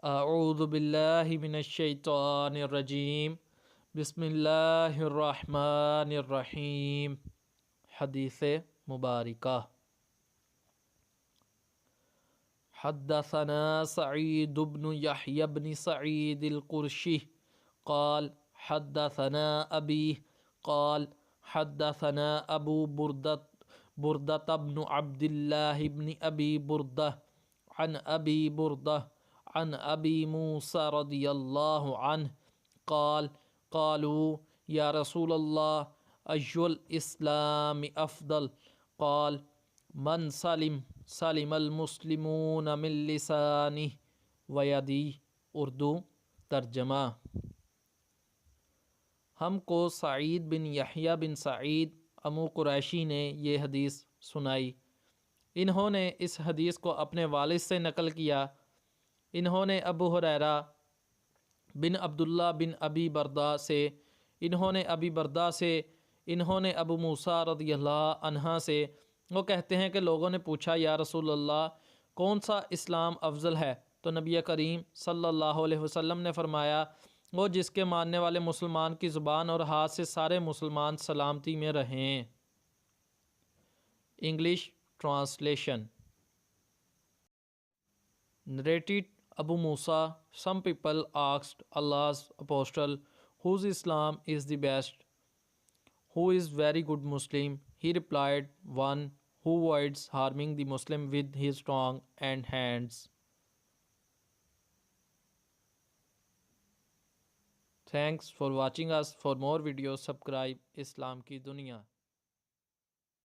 اعوذ باللہ من الشیطان الرجیم بسم اللہ الرحمن الرحیم۔ حدیث مبارکہ۔ حدثنا سعید بن یحیی بن سعید القرشی قال حدثنا ابی قال حدثنا ابو بردۃ بن عبد اللہ بن ابی بردہ عن ابی بردہ عن ابی موسیٰ رضی اللہ عنہ قال قالوا یا رسول اللہ ای الاسلام افضل قال من سلم المسلمون من لسانہ ویدی۔ اردو ترجمہ۔ ہم کو سعید بن یحییٰ بن سعید امو قریشی نے یہ حدیث سنائی۔ انہوں نے اس حدیث کو اپنے والد سے نقل کیا۔ انہوں نے ابو ہریرہ بن عبداللہ بن ابی بردہ سے، انہوں نے ابی بردہ سے، انہوں نے ابو موسیٰ رضی اللہ عنہ سے۔ وہ کہتے ہیں کہ لوگوں نے پوچھا یا رسول اللہ کون سا اسلام افضل ہے؟ تو نبی کریم صلی اللہ علیہ وسلم نے فرمایا وہ جس کے ماننے والے مسلمان کی زبان اور ہاتھ سے سارے مسلمان سلامتی میں رہیں۔ English translation. Narrated Abu Musa, some people asked Allah's apostle, whose Islam is the best? Who is very good Muslim? He replied, one who avoids harming the Muslim with his tongue and hands. Thanks for watching us. For more videos, subscribe Islam Ki Duniya.